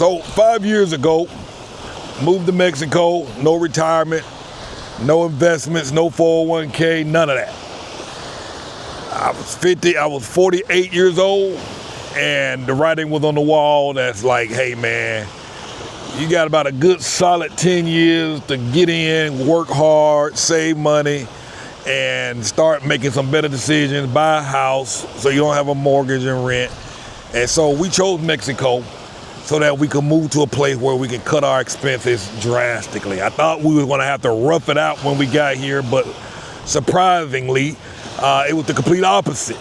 So 5 years ago, moved to Mexico, no retirement, no investments, no 401k, none of that. I was 48 years old, and the writing was on the wall that's like, hey man, you got about a good solid 10 years to get in, work hard, save money, and start making some better decisions, buy a house so you don't have a mortgage and rent. And so we chose Mexico so that we could move to a place where we can cut our expenses drastically. I thought we were gonna have to rough it out when we got here, but surprisingly, it was the complete opposite.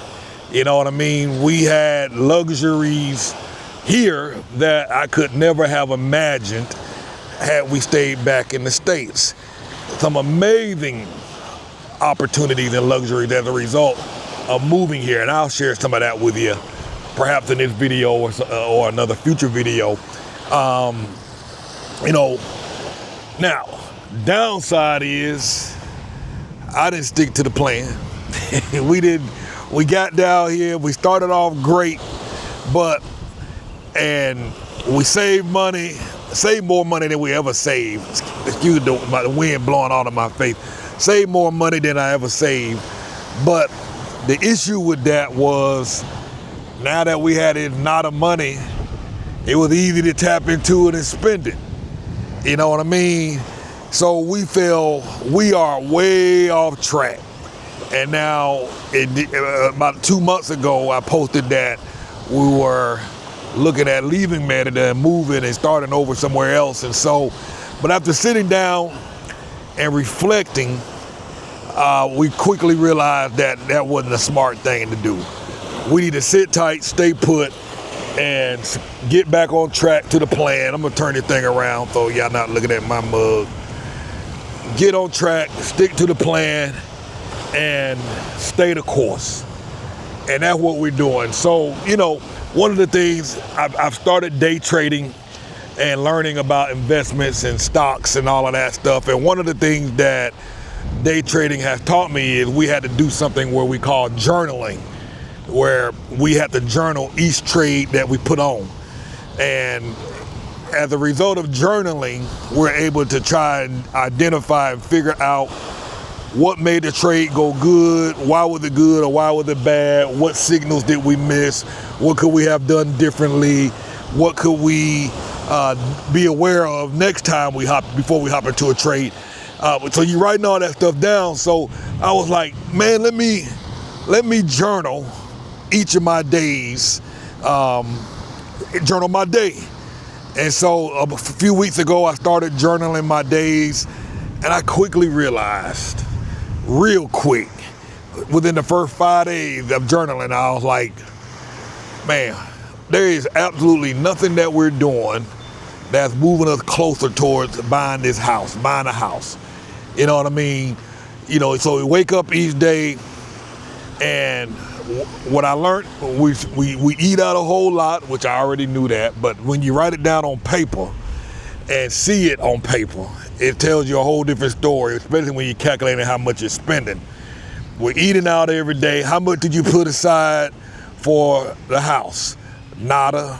You know what I mean? We had luxuries here that I could never have imagined had we stayed back in the States. Some amazing opportunities and luxuries as a result of moving here, and I'll share some of that with you perhaps in this video or another future video. You know, now, downside is I didn't stick to the plan. We got down here, we started off great, and we saved more money than we ever saved. Excuse the wind blowing out of my face. Saved more money than I ever saved. But the issue with that was, now that we had a lot of money, it was easy to tap into it and spend it. You know what I mean? So we feel we are way off track. And now, about 2 months ago, I posted that we were looking at leaving Merida and moving and starting over somewhere else. And so, but after sitting down and reflecting, we quickly realized that that wasn't a smart thing to do. We need to sit tight, stay put, and get back on track to the plan. I'm gonna turn this thing around so y'all not looking at my mug. Get on track, stick to the plan, and stay the course. And that's what we're doing. So, you know, one of the things, I've started day trading and learning about investments and stocks and all of that stuff. And one of the things that day trading has taught me is we had to do something where we call journaling, where we have to journal each trade that we put on. And as a result of journaling, we're able to try and identify and figure out what made the trade go good, why was it good or why was it bad, what signals did we miss, what could we have done differently, what could we be aware of next time before we hop into a trade. So you're writing all that stuff down. So I was like, man, let me journal each of my days, journal my day. And so a few weeks ago, I started journaling my days, and I quickly realized, real quick, within the first 5 days of journaling, I was like, man, there is absolutely nothing that we're doing that's moving us closer towards buying a house. You know what I mean? You know, so we wake up each day, and what I learned, we eat out a whole lot, which I already knew that, but when you write it down on paper and see it on paper, it tells you a whole different story, especially when you're calculating how much you're spending. We're eating out every day. How much did you put aside for the house? Nada.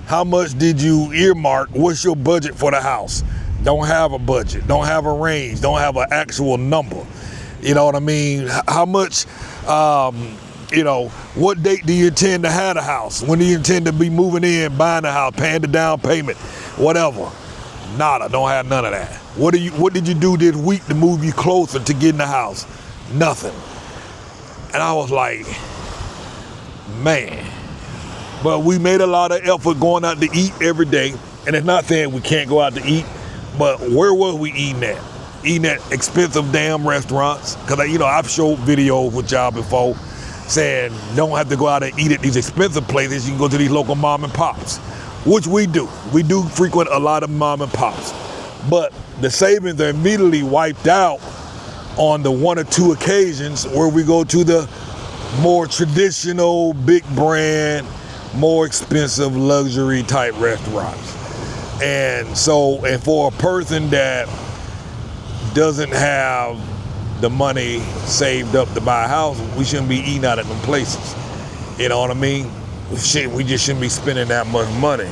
How much did you earmark? What's your budget for the house? Don't have a budget, don't have a range, don't have an actual number. You know what I mean? How much, you know, what date do you intend to have a house? When do you intend to be moving in, buying a house, paying the down payment, whatever? Nada, don't have none of that. What did you do this week to move you closer to getting the house? Nothing. And I was like, man. But we made a lot of effort going out to eat every day. And it's not saying we can't go out to eat, but where was we eating at? Eating at expensive damn restaurants. Because, you know, I've showed videos with y'all before saying don't have to go out and eat at these expensive places. You can go to these local mom and pops, which we do. We do frequent a lot of mom and pops. But the savings are immediately wiped out on the 1 or 2 occasions where we go to the more traditional, big brand, more expensive luxury type restaurants. And so, and for a person that doesn't have the money saved up to buy a house, we shouldn't be eating out at them places. You know what I mean? We just shouldn't be spending that much money.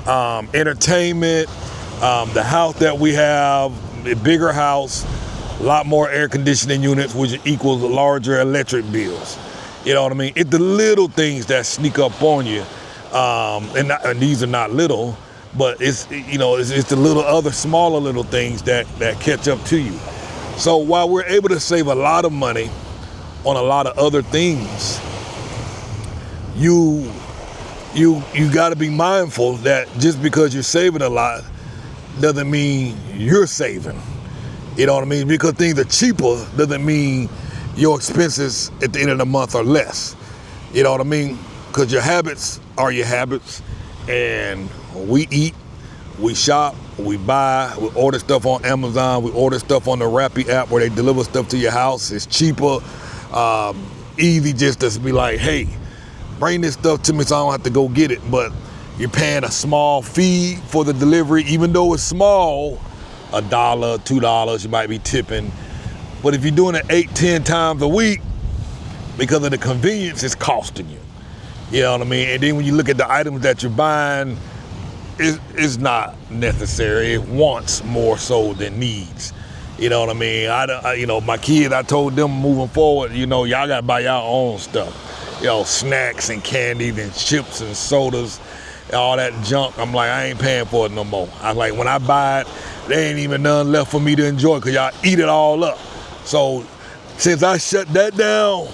entertainment, the house that we have, a bigger house, a lot more air conditioning units, which equals larger electric bills. You know what I mean? It's the little things that sneak up on you, and these are not little, but it's the little other smaller little things that catch up to you. So while we're able to save a lot of money on a lot of other things, you got to be mindful that just because you're saving a lot doesn't mean you're saving. You know what I mean? Because things are cheaper doesn't mean your expenses at the end of the month are less. You know what I mean? Because your habits are your habits, and we eat, we shop, we buy, we order stuff on Amazon, we order stuff on the Rappi app where they deliver stuff to your house. It's cheaper, easy just to be like, hey, bring this stuff to me so I don't have to go get it. But you're paying a small fee for the delivery, even though it's small, $1, $2, you might be tipping. But if you're doing it 8-10 times a week, because of the convenience, it's costing you. You know what I mean? And then when you look at the items that you're buying, it's not necessary. It wants more so than needs. You know what I mean? My kids, I told them moving forward, y'all gotta buy your own stuff. Snacks and candies and chips and sodas, all that junk. I'm like, I ain't paying for it no more. I like, when I buy it, there ain't even none left for me to enjoy because y'all eat it all up. So since I shut that down,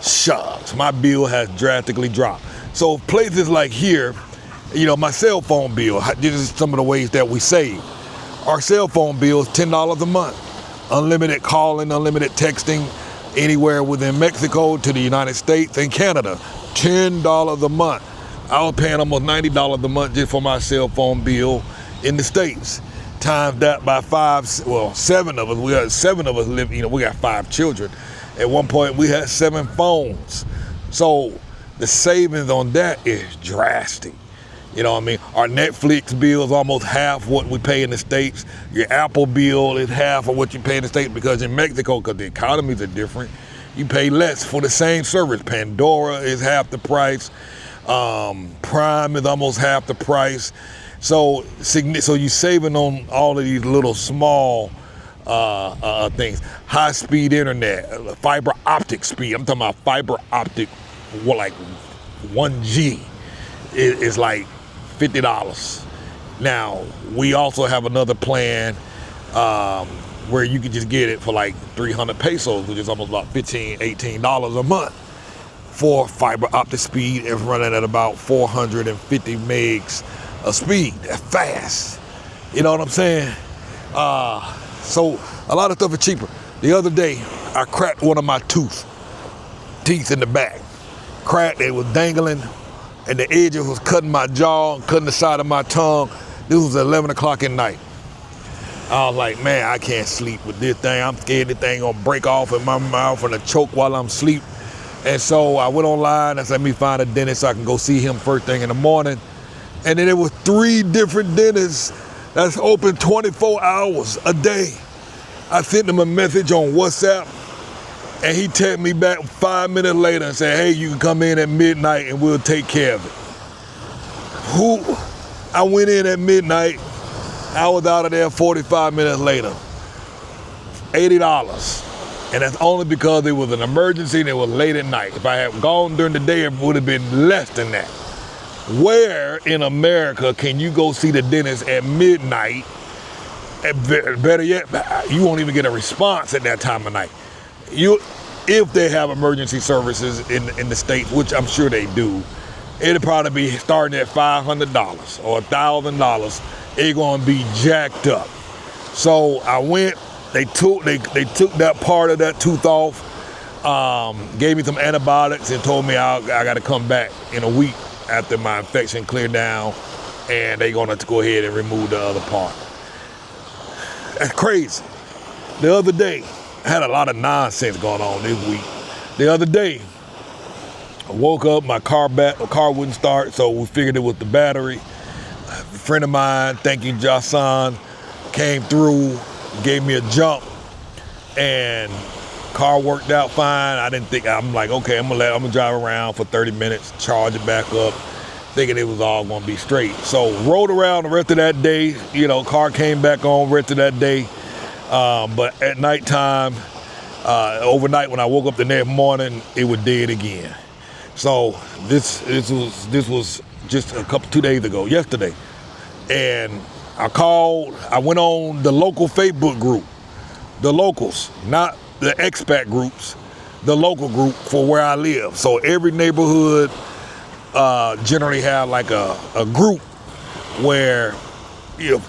shucks, my bill has drastically dropped. So places like here, my cell phone bill, this is some of the ways that we save. Our cell phone bill is $10 a month. Unlimited calling, unlimited texting, anywhere within Mexico to the United States and Canada, $10 a month. I was paying almost $90 a month just for my cell phone bill in the States. Times that by 7 of us. We had 7 of us live. We got 5 children. At one point, we had 7 phones. So the savings on that is drastic. You know what I mean? Our Netflix bill is almost half what we pay in the States. Your Apple bill is half of what you pay in the States, because in Mexico, because the economies are different, you pay less for the same service. Pandora is half the price. Prime is almost half the price. So you're saving on all of these little small things. High-speed internet, fiber optic speed. I'm talking about fiber optic, like 1G is like $50. Now, we also have another plan where you can just get it for like 300 pesos, which is almost about $15, $18 a month for fiber optic speed, and running at about 450 megs of speed. That's fast. You know what I'm saying? So a lot of stuff is cheaper. The other day, I cracked one of my teeth in the back. Cracked, it was dangling, and the edges was cutting my jaw, cutting the side of my tongue. This was 11 o'clock at night. I was like, man, I can't sleep with this thing. I'm scared this thing gonna break off in my mouth and choke while I'm asleep. And so I went online and said, let me find a dentist so I can go see him first thing in the morning. And then there was 3 different dentists that's open 24 hours a day. I sent him a message on WhatsApp, and he texted me back 5 minutes later and said, hey, you can come in at midnight and we'll take care of it. I went in at midnight. I was out of there 45 minutes later. $80. And that's only because it was an emergency and it was late at night. If I had gone during the day, it would have been less than that. Where in America can you go see the dentist at midnight? Better yet, you won't even get a response at that time of night. If they have emergency services in the States, which I'm sure they do, it'll probably be starting at $500 or $1,000. It's gonna be jacked up. So I went. They took that part of that tooth off, gave me some antibiotics, and told me I got to come back in a week after my infection cleared down, and they're gonna go ahead and remove the other part. That's crazy. The other day, I had a lot of nonsense going on this week. The other day, I woke up, my car wouldn't start, so we figured it was the battery. A friend of mine, thank you, Jason, came through, gave me a jump, and car worked out fine. I'm like, okay, I'm gonna drive around for 30 minutes, charge it back up, thinking it was all gonna be straight. So rode around the rest of that day, car came back on rest of that day. But at nighttime, overnight when I woke up the next morning, it was dead again. So this was just 2 days ago, yesterday. And I went on the local Facebook group, the locals, not the expat groups, the local group for where I live. So every neighborhood generally have like a group where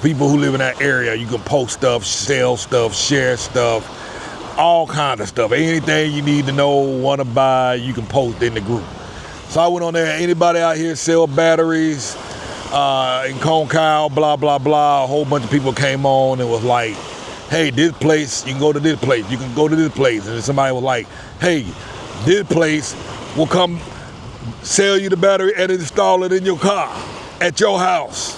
people who live in that area, you can post stuff, sell stuff, share stuff, all kind of stuff. Anything you need to know, want to buy, you can post in the group. So I went on there, anybody out here sell batteries in Concal, blah, blah, blah. A whole bunch of people came on and was like, hey, this place, you can go to this place, you can go to this place. And then somebody was like, hey, this place will come sell you the battery and install it in your car at your house.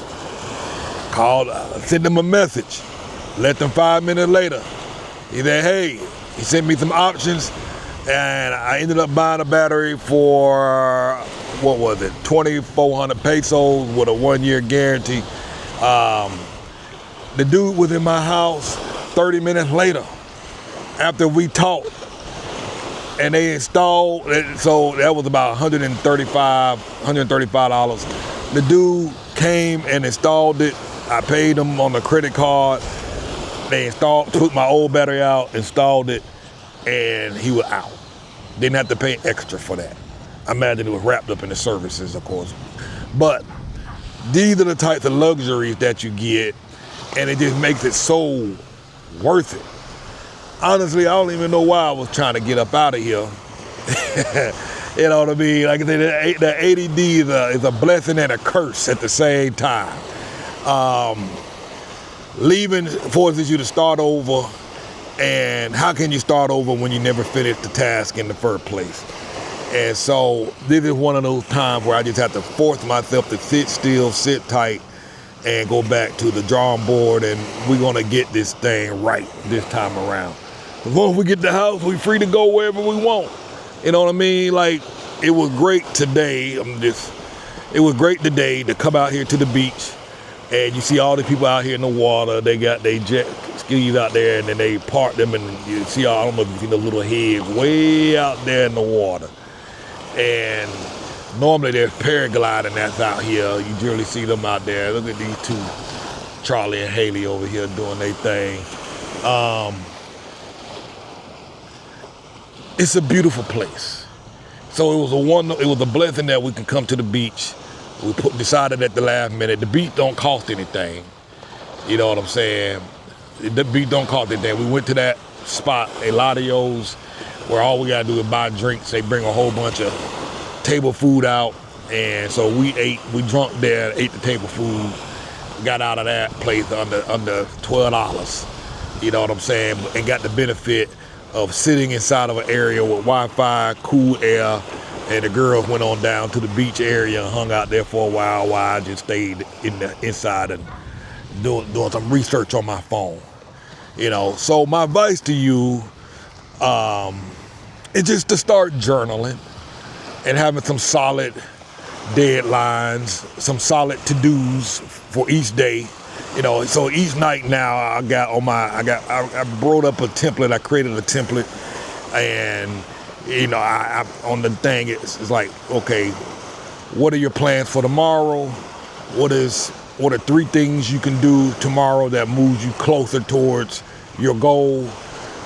Send them a message. Let them 5 minutes later. He said, hey, he sent me some options, and I ended up buying a battery for, 2,400 pesos with a 1-year guarantee. The dude was in my house 30 minutes later after we talked, and they installed it. So that was about $135. The dude came and installed it. I paid them on the credit card. They took my old battery out, installed it, and he was out. Didn't have to pay extra for that. I imagine it was wrapped up in the services, of course. But these are the types of luxuries that you get, and it just makes it so worth it. Honestly, I don't even know why I was trying to get up out of here. You know what I mean? Like I said, the ADD is a blessing and a curse at the same time. Leaving forces you to start over, and how can you start over when you never finished the task in the first place? And so this is one of those times where I just have to force myself to sit still, sit tight, and go back to the drawing board, and we're gonna get this thing right this time around. As long as we get the house, we're free to go wherever we want. You know what I mean? Like, it was great today. It was great today to come out here to the beach. And you see all the people out here in the water. They got their jet skis out there, and then they park them, and you see, I don't know if you see the little heads way out there in the water. And normally there's paragliding that's out here. You generally see them out there. Look at these two, Charlie and Haley over here doing their thing. It's a beautiful place. So it was a blessing that we can come to the beach. We decided at the last minute. The beach don't cost anything. You know what I'm saying? The beach don't cost anything. We went to that spot, Eladios, where all we gotta do is buy drinks. They bring a whole bunch of table food out, and so we drunk there, ate the table food, got out of that place under $12. You know what I'm saying? And got the benefit of sitting inside of an area with Wi-Fi, cool air. And the girls went on down to the beach area and hung out there for a while I just stayed inside and doing some research on my phone. So my advice to you is just to start journaling and having some solid deadlines, some solid to-dos for each day. So each night now I wrote up a template. I created a template, and I on the thing, it's like, okay, what are your plans for tomorrow? What are 3 things you can do tomorrow that moves you closer towards your goal,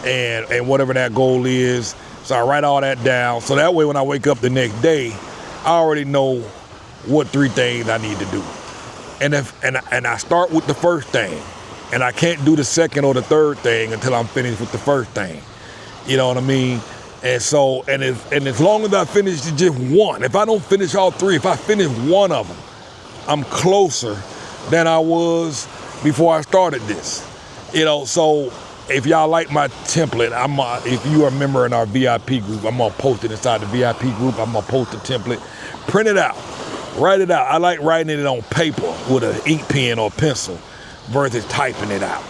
and whatever that goal is. So I write all that down. So that way when I wake up the next day, I already know what 3 things I need to do. And I start with the first thing, and I can't do the second or the third thing until I'm finished with the first thing. You know what I mean? And so, and as long as I finish just one, if I don't finish all 3, if I finish one of them, I'm closer than I was before I started this. So if y'all like my template, if you are a member in our VIP group, I'm gonna post it inside the VIP group. I'm gonna post the template, print it out, write it out. I like writing it on paper with an ink pen or pencil versus typing it out.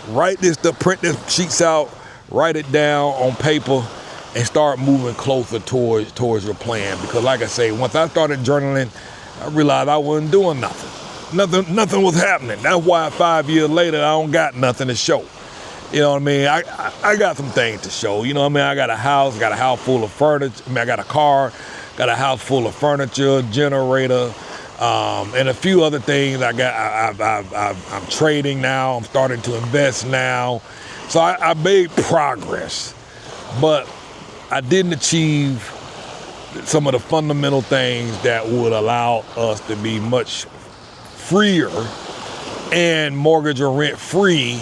Write this stuff, print the sheets out, write it down on paper, and start moving closer towards your plan. Because like I say, once I started journaling, I realized I wasn't doing nothing. Nothing was happening. That's why 5 years later, I don't got nothing to show. You know what I mean? I got some things to show. You know what I mean? I got a house full of furniture. I got a car, got a house full of furniture, generator, and a few other things. I'm trading now. I'm starting to invest now. So I made progress, but I didn't achieve some of the fundamental things that would allow us to be much freer and mortgage or rent free,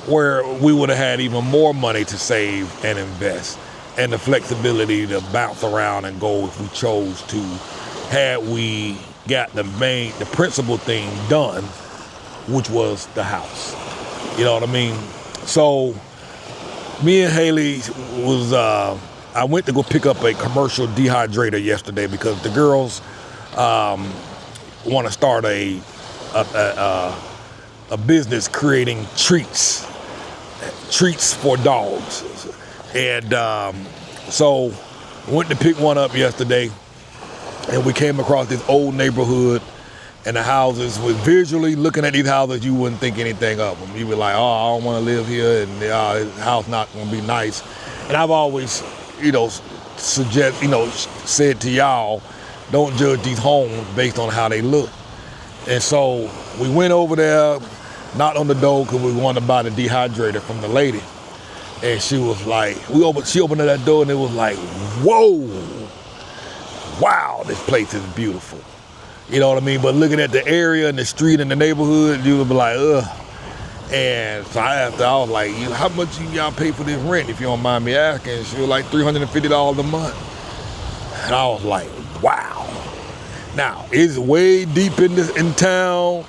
where we would have had even more money to save and invest, and the flexibility to bounce around and go if we chose to, had we got the principal thing done, which was the house. You know what I mean? So me and Haley I went to go pick up a commercial dehydrator yesterday because the girls want to start a business creating treats for dogs. And so went to pick one up yesterday, and we came across this old neighborhood, and the houses, with visually looking at these houses, you wouldn't think anything of them. You'd be like, oh, I don't want to live here, and the house not going to be nice. And I've always, said to y'all, don't judge these homes based on how they look. And so we went over there, knocked on the door because we wanted to buy the dehydrator from the lady. And she was like, she opened that door and it was like, whoa, wow, this place is beautiful. You know what I mean? But looking at the area and the street and the neighborhood, you would be like, ugh. And so I was like, how much y'all pay for this rent, if you don't mind me asking? She was like $350 a month. And I was like, wow. Now, it's way deep in town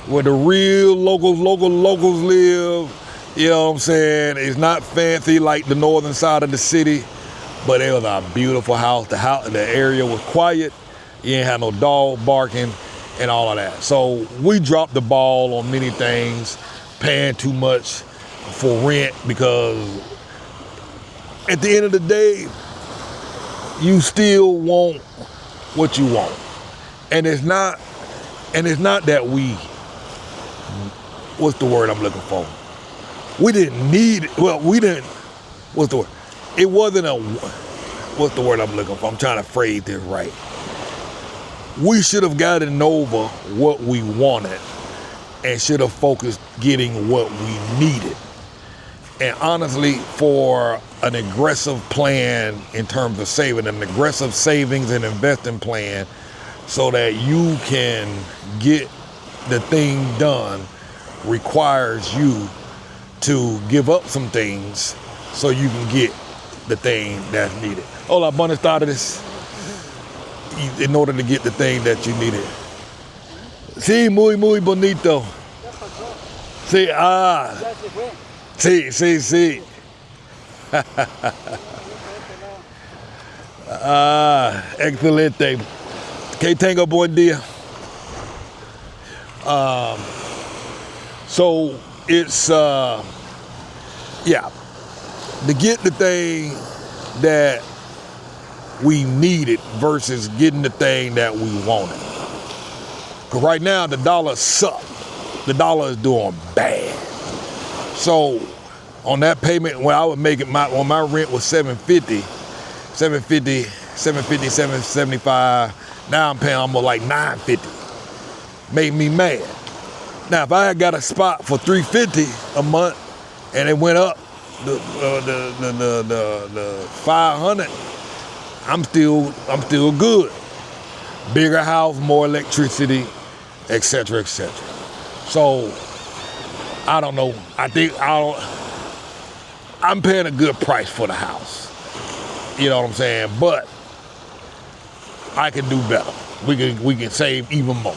where the real locals live. You know what I'm saying? It's not fancy like the northern side of the city, but it was a beautiful house. The area was quiet. You ain't had no dog barking and all of that. So we dropped the ball on many things, paying too much for rent, because at the end of the day, you still want what you want. And it's not that what's the word I'm looking for? We didn't need it. Well, we didn't, what's the word? It wasn't what's the word I'm looking for? I'm trying to phrase this right. We should have gotten over what we wanted and should have focused getting what we needed. And honestly, for an aggressive plan in terms of saving, an aggressive savings and investing plan so that you can get the thing done, requires you to give up some things so you can get the thing that's needed. Hola, buenas tardes. In order to get the thing that you needed. Sí, muy bonito. Sí, sí. Excelente. Que tenga buen día. So it's, to get the thing that we needed versus getting the thing that we wanted. Because right now, the dollar sucks. The dollar is doing bad. So on that payment, when I would make it, when my rent was $750, $775, now I'm paying almost like $950. Made me mad. Now, if I had got a spot for $350 a month and it went up the 500, I'm still good. Bigger house, more electricity, et cetera, et cetera. So I don't know. I'm paying a good price for the house. You know what I'm saying? But I can do better. We can save even more.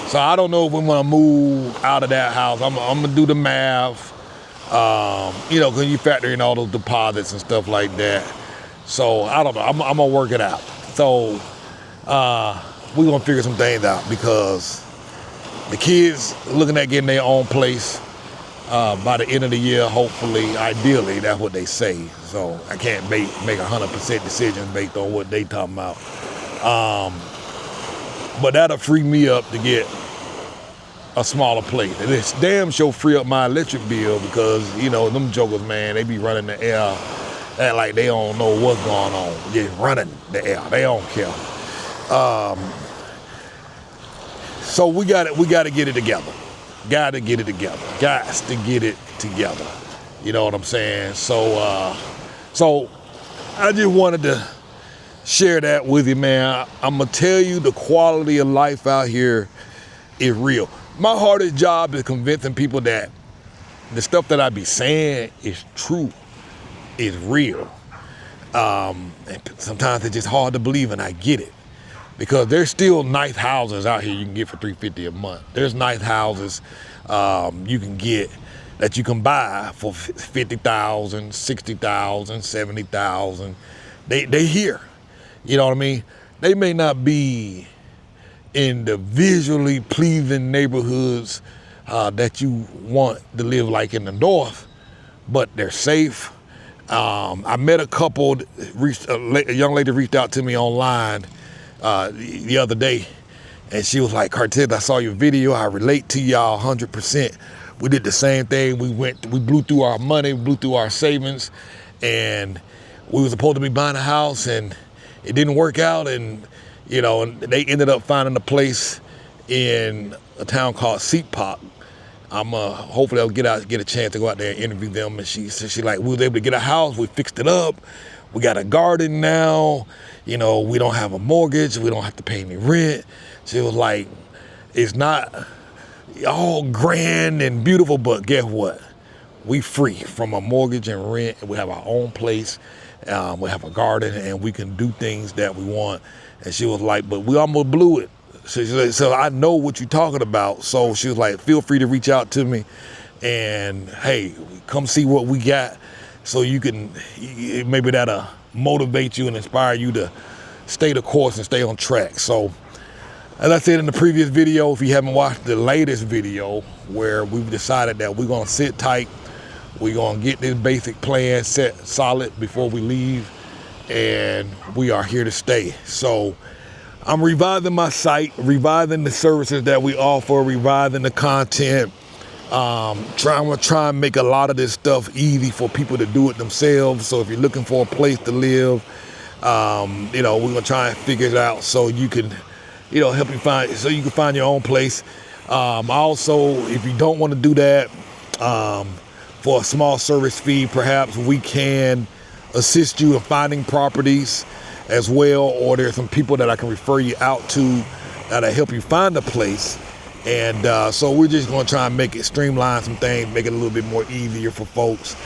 So I don't know if we want to move out of that house. I'm gonna do the math. Because you factor in all those deposits and stuff like that. So I don't know. I'm gonna work it out. So we're gonna figure some things out, because the kids looking at getting their own place. by the end of the year, hopefully, ideally, that's what they say. So I can't make 100% decisions based on what they talking about. But that'll free me up to get a smaller place. And it's damn sure free up my electric bill because, you know, them jokers, man, they be running the air act like they don't know what's going on. Just running the air. They don't care. So we got to get it together. Got to get it together. Got to get it together. You know what I'm saying? So I just wanted to share that with you, man. I'm going to tell you the quality of life out here is real. My hardest job is convincing people that the stuff that I be saying is true, is real. And sometimes it's just hard to believe, and I get it. Because there's still nice houses out here you can get for $350 a month. There's nice houses you can get that you can buy for $50,000, $60,000, $70,000. They here. You know what I mean? They may not be in the visually pleasing neighborhoods that you want to live like in the north, but they're safe. I met a couple, a young lady reached out to me online the other day, and she was like, Cortez, I saw your video. I relate to y'all 100%. We did the same thing. We blew through our money, blew through our savings, and we were supposed to be buying a house, and it didn't work out. And you know, and they ended up finding a place in a town called Signup. Hopefully I'll get a chance to go out there and interview them. And she like, we was able to get a house. We fixed it up. We got a garden now. You know, we don't have a mortgage. We don't have to pay any rent. She was like, it's not all grand and beautiful, but guess what? We free from a mortgage and rent. We have our own place. We have a garden, and we can do things that we want. And she was like, but we almost blew it. So I know what you're talking about. So she was like, feel free to reach out to me. And hey, come see what we got. So you can, maybe that'll motivate you and inspire you to stay the course and stay on track. So as I said in the previous video, if you haven't watched the latest video where we've decided that we're going to sit tight, we're going to get this basic plan set solid before we leave, and we are here to stay. So I'm revising my site, revising the services that we offer, revising the content, trying to try and make a lot of this stuff easy for people to do it themselves. So if you're looking for a place to live, you know, we're going to try and figure it out so you can, you know, help you find your own place. Also, if you don't want to do that, for a small service fee, perhaps we can assist you in finding properties as well, or there's some people that I can refer you out to that'll help you find a place. And so we're just going to try and make it streamline some things, make it a little bit more easier for folks.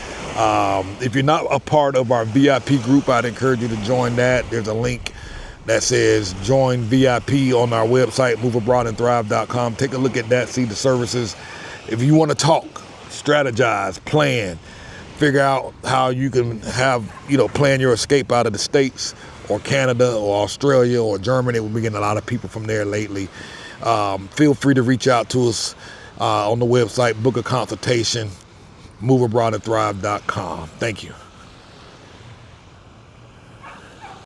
If you're not a part of our VIP group, I'd encourage you to join that. There's a link that says join VIP on our website, moveabroadandthrive.com. Take a look at that, see the services. If you want to talk, strategize, plan, figure out how you can have, you know, plan your escape out of the States or Canada or Australia or Germany. We've been getting a lot of people from there lately. Feel free to reach out to us on the website, book a consultation, moveabroadandthrive.com. Thank you.